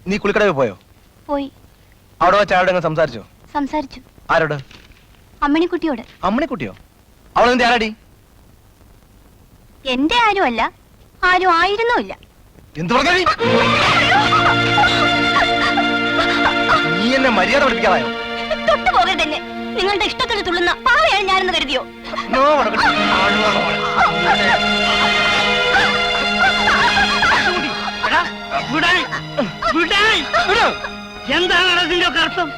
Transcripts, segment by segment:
നീ കുളിക്കടയിൽ പോയോ? പോയി. അവിടെ വെച്ച് ആരോടെങ്കിലും സംസാരിച്ചോ? സംസാരിച്ചു. ആരോട്? അമ്മിണിക്കുട്ടിയോട്. അമ്മിണിക്കുട്ടിയോ? അവൾ നിന്റെ ആരാടി? എന്റെ ആരുമല്ല, ആരും ആയിരുന്നുമില്ല. എന്ത് പറഞ്ഞു? നീ എന്നെ മര്യാദ പഠിപ്പിക്കാതായോ? തൊട്ടു പോകരുത് എന്നെ. നിങ്ങളുടെ ഇഷ്ടത്തിന് തുള്ളുന്ന പാവയാണ് ഞാനെന്ന് കരുതിയോ? എന്താണ് അതിന്റെ അർത്ഥം?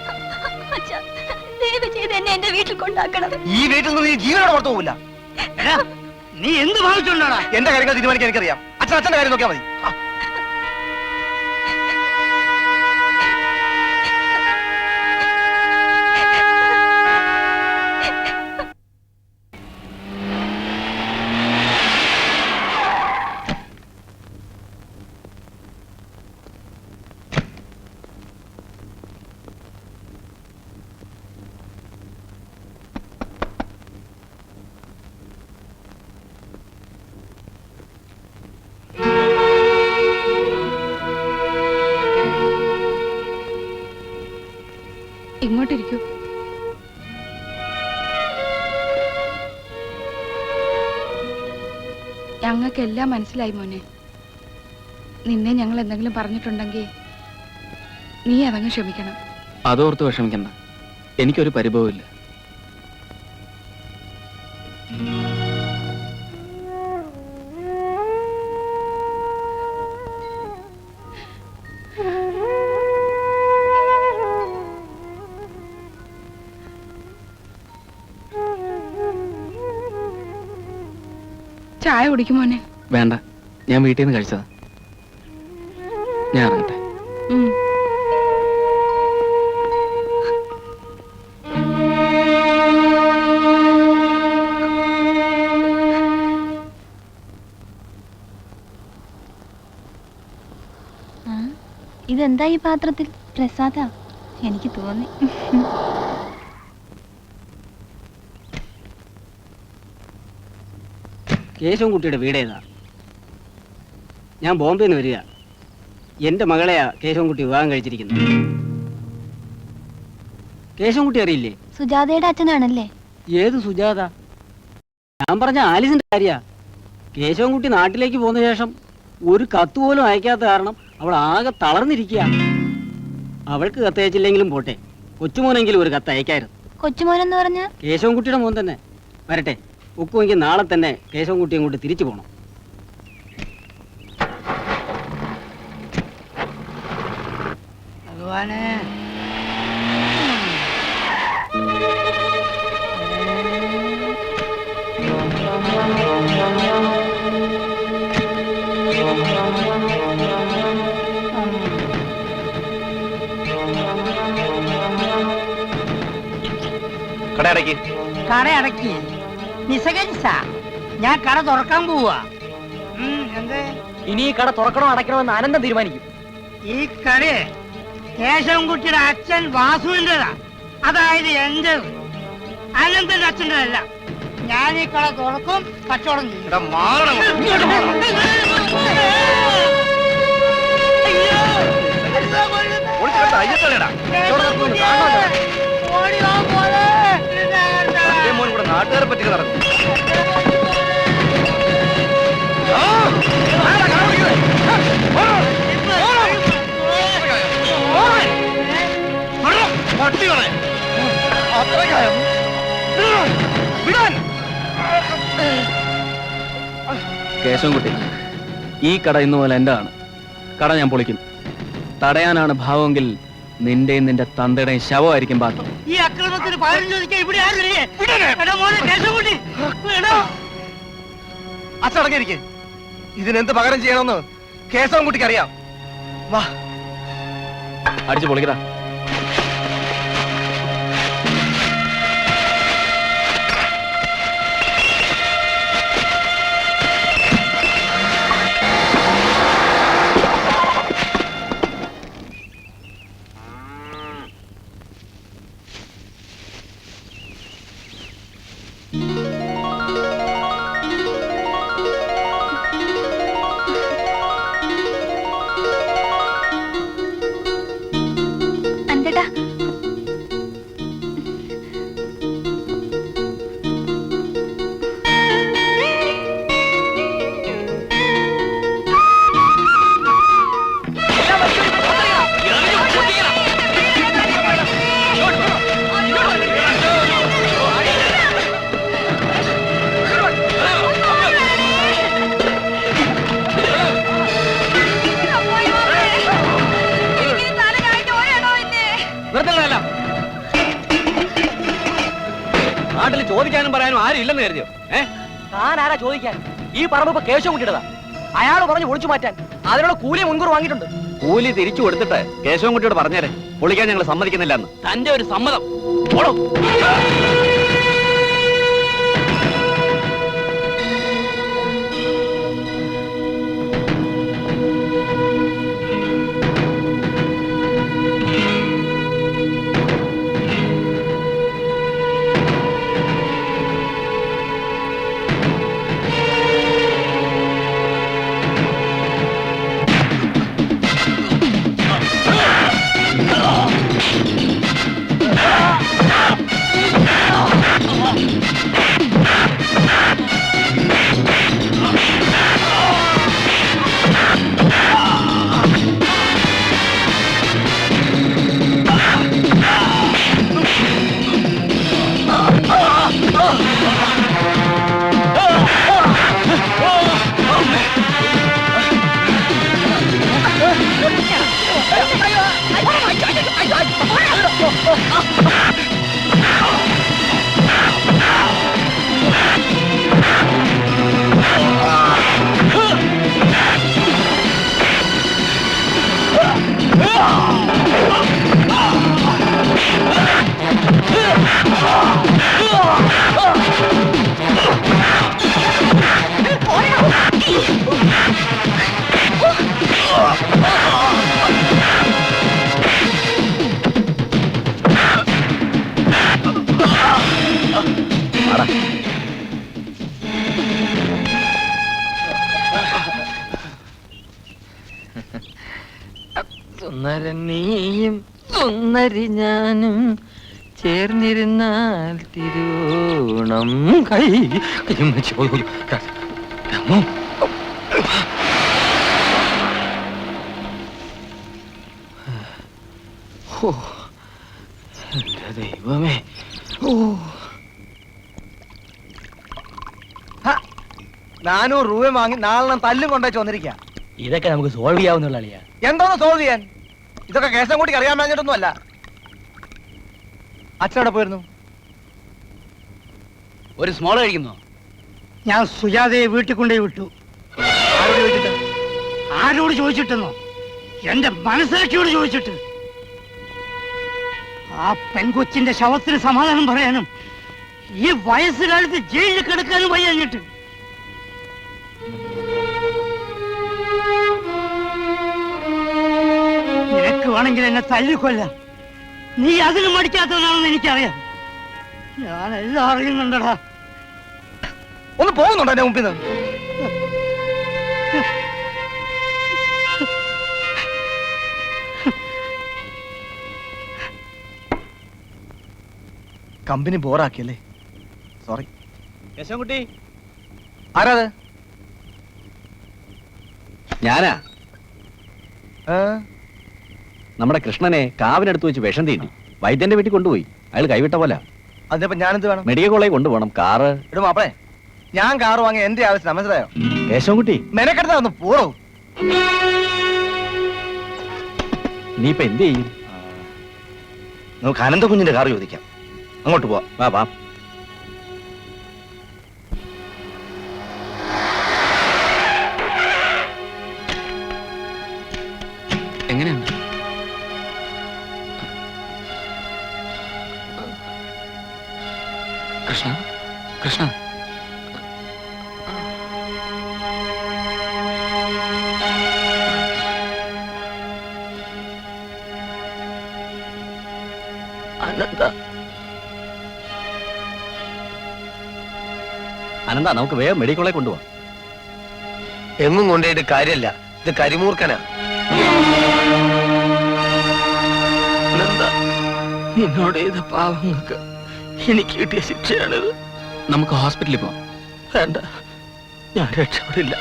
ദയവ് ചെയ്ത് എന്നെ എന്റെ വീട്ടിൽ കൊണ്ടാക്കണം. ഈ വീട്ടിൽ നിന്ന് നീ ജീവനോടെ പുറത്തു പോകില്ല. നീ എന്ത് ഭാവിച്ചുകൊണ്ടാടാ? എന്റെ കാര്യങ്ങൾ തീരുമാനിക്കാൻ എനിക്കറിയാം. അച്ഛന്റെ കാര്യം നോക്കിയാൽ മതി. ഇങ്ങോട്ടിരിക്കൂ. ഞങ്ങൾക്കെല്ലാം മനസ്സിലായി മോനെ. നിന്നെ ഞങ്ങൾ എന്തെങ്കിലും പറഞ്ഞിട്ടുണ്ടെങ്കിൽ നീ അതങ്ങ് ക്ഷമിക്കണം. അതോർത്ത് വിഷമിക്കണ്ട, എനിക്കൊരു പരിഭവമില്ല. ചായ കുടിക്കും മോനെ. വേണ്ട, ഞാൻ വീട്ടിൽ നിന്ന് കഴിച്ചതാ. ഞാൻ ഇറങ്ങട്ടെ. ഇതെന്താ ഈ പാത്രത്തിൽ? പ്രസാദാ? എനിക്ക് തോന്നി. കേശവൻകുട്ടിയുടെ വീടേതാ? ഞാൻ ബോംബെന്ന് വരിക. എന്റെ മകളെയാ കേശവൻകുട്ടി വിവാഹം കഴിച്ചിരിക്കുന്നത്. കേശവൻകുട്ടി അറിയില്ലേ? സുജാതയുടെ അച്ഛനാണല്ലേ? ഏത് സുജാത? ഞാൻ പറഞ്ഞ ആലിസിന്റെ കാര്യ. കേശവൻകുട്ടി നാട്ടിലേക്ക് പോന്ന ശേഷം ഒരു കത്ത് പോലും അയക്കാത്ത കാരണം അവൾ ആകെ തളർന്നിരിക്കുക. അവൾക്ക് കത്തയച്ചില്ലെങ്കിലും പോട്ടെ, കൊച്ചുമോനെങ്കിലും ഒരു കത്ത് അയക്കായിരുന്നു. കൊച്ചുമോനെന്ന് പറഞ്ഞ കേശവൻകുട്ടിയുടെ മോൻ തന്നെ. വരട്ടെ, ഒക്കുമെങ്കിൽ നാളെ തന്നെ കേശവൻകുട്ടി അങ്ങോട്ട് തിരിച്ചു പോകണം. ഭഗവാനെ, കടയടക്കി നിസ്സകരിച്ച ഞാൻ കട തുറക്കാൻ പോവാ. ഇനി ഈ കട തുറക്കണോ അടയ്ക്കണോ എന്ന് അനന്തം തീരുമാനിക്കും. ഈ കട കേശവൻകുട്ടിയുടെ അച്ഛൻ വാസുവിൻ്റെതാ, അതായത് എന്റെ. അനന്തന്റെ അച്ഛൻ്റെതല്ല. ഞാൻ ഈ കട തുറക്കും, കച്ചവടം ചെയ്യും. നാട്ടുകാരെ പറ്റി നടക്കും. കേശവൻകുട്ടി, ഈ കട ഇന്നു പോലെ എന്റെ ആണ്. കട ഞാൻ പൊളിക്കും. തടയാനാണ് ഭാവമെങ്കിൽ നിന്റെയും നിന്റെ തന്തയുടെയും ശവമായിരിക്കും ബാക്കി. ഈ അക്രമത്തിന് പകരം ചോദിക്കാൻ ഇവിടെ അച്ചടങ്ങിയിരിക്കെ. ഇതിനെന്ത് പകരം ചെയ്യണമെന്ന് കേശവൻകുട്ടിക്ക് അറിയാം. വാ, അടിച്ചു പൊളിക്കടാ. ചോദിക്കാനും പറയാനും ആരും ഇല്ലെന്ന് കരുതിയോ? താൻ ആരാ ചോദിക്കാൻ? ഈ പറമ്പ് ഇപ്പൊ കേശവൻകുട്ടിയുടേതാ. അയാൾ പറഞ്ഞു ഒളിച്ചു മാറ്റാൻ അതിനുള്ള കൂലി മുൻകൂർ വാങ്ങിയിട്ടുണ്ട്. കൂലി തിരിച്ചു കൊടുത്തിട്ട് കേശവൻകുട്ടിയോട് പറഞ്ഞേരെ പൊളിക്കാൻ ഞങ്ങൾ സമ്മതിക്കുന്നില്ല എന്ന്. തന്റെ ഒരു സമ്മതം. പോടോ. സുന്ദരനീയും സുന്ദരി ഞാനും ചേർന്നിരുന്നാൽ തിരുവോണം കൈ എന്റെ ദൈവമേ. ഓ 400 രൂപ വാങ്ങി നാളെ തല്ലും കൊണ്ടേ വന്നിരിക്കുക. ഇതൊക്കെ നമുക്ക് സോൾവ് ചെയ്യാവുന്നുള്ള അളിയാ. എന്തോന്ന് സോൾവ് ചെയ്യാൻ? ഇതൊക്കെ കേശവൻകുട്ടിക്ക് അറിയാൻ പറഞ്ഞിട്ടൊന്നും അല്ല. അച്ഛനോടെ പോയിരുന്നു. ഒരു സ്മോൾ കഴിക്കുന്നോ? ഞാൻ സുജാതയെ വീട്ടിൽ കൊണ്ടുപോയി വിട്ടു. ആരോട് ചോദിച്ചിട്ട്? ആരോട് ചോദിച്ചിട്ടെന്നോ? എന്റെ മനസ്സിലാക്കിയോട് ചോദിച്ചിട്ട്. ആ പെൺകൊച്ചിന്റെ ശവത്തിന് സമാധാനം പറയാനും ഈ വയസ്സുകാലത്ത് ജയിലിൽ കിടക്കാനും വയ്യഞ്ഞിട്ട്. നിനക്ക് വേണമെങ്കിൽ എന്നെ തല്ലിക്കൊല്ലാം. നീ അതിന് മടിക്കാത്തവനാണെന്ന് എനിക്കറിയാം. ഞാൻ എല്ലാം അറിയുന്നുണ്ടടാ. ഒന്ന് പോകുന്നുണ്ടോ എന്റെ മുമ്പിൽ നിന്ന്? കമ്പനി ബോറാക്കിയല്ലേ? സോറി. കേശവൻകുട്ടി, ആരാത്? ഞാനാ. നമ്മുടെ കൃഷ്ണനെ കാവിനടുത്ത് വെച്ച് വിഷം തീണ്ടി വൈദ്യന്റെ വീട്ടിൽ കൊണ്ടുപോയി. അയാൾ കൈവിട്ട പോലെ. അതിപ്പോ ഞാനെന്ത് വേണം? മെഡിക്കൽ കോളേജ് കൊണ്ടുപോകണം. കാറ് ഇടും മാപ്പളെ. ഞാൻ കാറ് വാങ്ങി എന്റെ ആവശ്യം മനസ്സിലായോ? കേശവൻകുട്ടി, മെനക്കെടുത്താ ഒന്ന് പോറോ. നീ ഇപ്പൊ എന്ത് ചെയ്യും? നമുക്ക് അനന്ത കുഞ്ഞിന്റെ കാറ് ചോദിക്കാം. അങ്ങോട്ട് പോവാം. വാ വാ. എങ്ങനെയുണ്ട്? കൃഷ്ണ, കൃഷ്ണ, അനന്ത, അനന്ത, നമുക്ക് വേഗം മെഡിക്കൽ കോളേജ് കൊണ്ടുപോവാം. എങ്ങും കൊണ്ടുപോയിട്ട് കാര്യമല്ല. ഇത് കരിമൂർക്കനാ. അനന്ത, നിന്നോട് ചെയ്ത പാവങ്ങൾക്ക് എനിക്ക് കിട്ടിയ ശിക്ഷയാണിത്. നമുക്ക് ഹോസ്പിറ്റലിൽ പോവാം. വേണ്ട, ഞാൻ രക്ഷപ്പെടില്ല.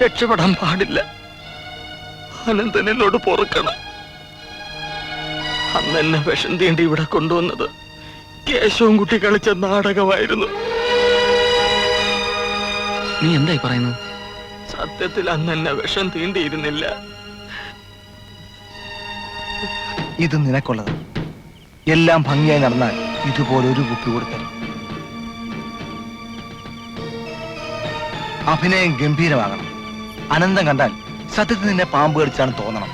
രക്ഷപ്പെടാൻ പാടില്ല. അനന്തൻ എന്നോട് പൊറുക്കണം. അന്ന് എന്നെ വിഷം തീണ്ടി ഇവിടെ കൊണ്ടുവന്നത് കേശവൻകുട്ടി കളിച്ച നാടകമായിരുന്നു. നീ എന്തായി പറയുന്നത്? സത്യത്തിൽ അന്ന് എന്നെ വിഷം തീണ്ടിയിരുന്നില്ല. ഇത് നിനക്കുള്ളത്. എല്ലാം ഭംഗിയായി നടന്നാൽ ഇതുപോലെ ഒരു കുപ്പി കൊടുത്തരും. അഭിനയം ഗംഭീരമാകണം. അനന്തം കണ്ടാൽ സത്യത്തിൽ നിന്നെ പാമ്പ് കടിച്ചാണ് തോന്നണം.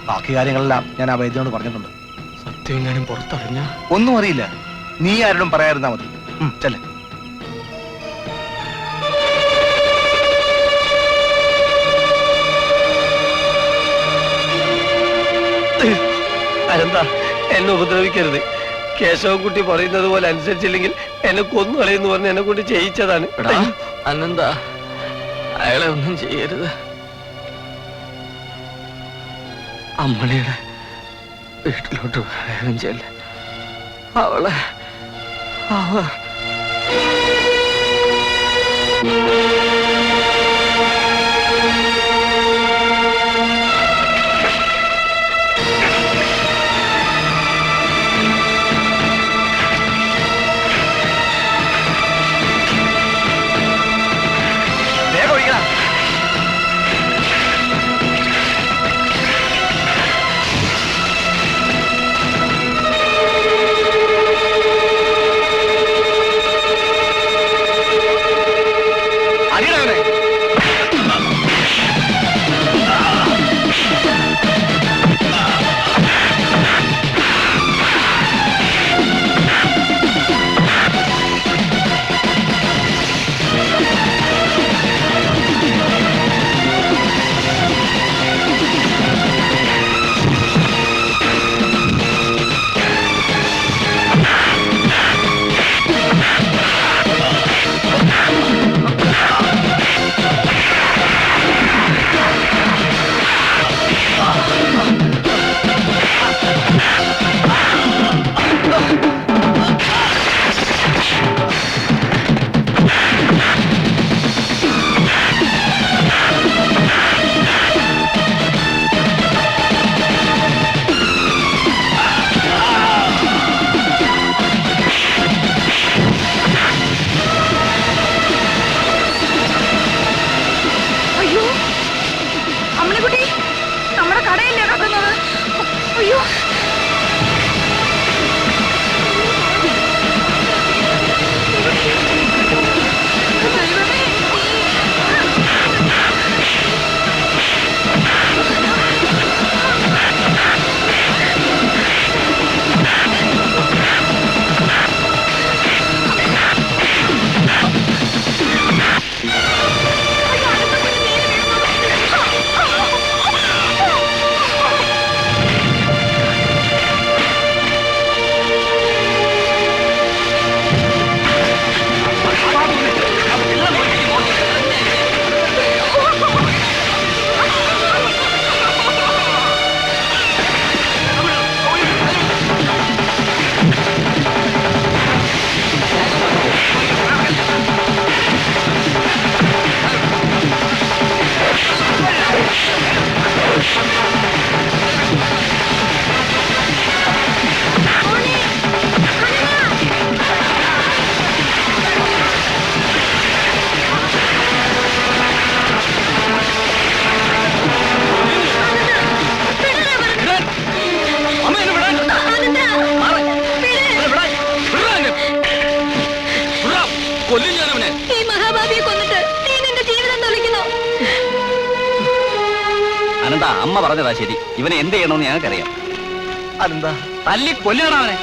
ബാക്കി കാര്യങ്ങളെല്ലാം ഞാൻ ആ വൈദ്യനോട് പറഞ്ഞിട്ടുണ്ട്. സത്യം എങ്ങാനും പുറത്തറിഞ്ഞ ഒന്നും അറിയില്ല. നീ ആരോടും പറയാതിരുന്നാ മതി. ചെല്ലേ. അനന്ത, എന്നെ ഉപദ്രവിക്കരുത്. കേശവൻകുട്ടി പറയുന്നത് പോലെ അനുസരിച്ചില്ലെങ്കിൽ എന്നെ കൊന്നു കളയെന്ന് പറഞ്ഞ് എന്നെ കൊണ്ട് ചെയ്യിച്ചതാണ്. അനന്ത, അയാളെ ഒന്നും ചെയ്യരുത്. അമ്മണിയുടെ വീട്ടിലോട്ട് വേഗം ചെല്ല. അവളെ ഈ മഹാഭാവിയെ കൊന്നിട്ട് നീ നിന്റെ ജീവിതം തൊലയ്ക്കുന്നു. അനന്ത, അമ്മ പറഞ്ഞതാ ശരി. ഇവനെ എന്ത് ചെയ്യണമെന്ന് ഞങ്ങൾക്കറിയാം. അതെന്താ? തല്ലി കൊല്ലണം അവനെ.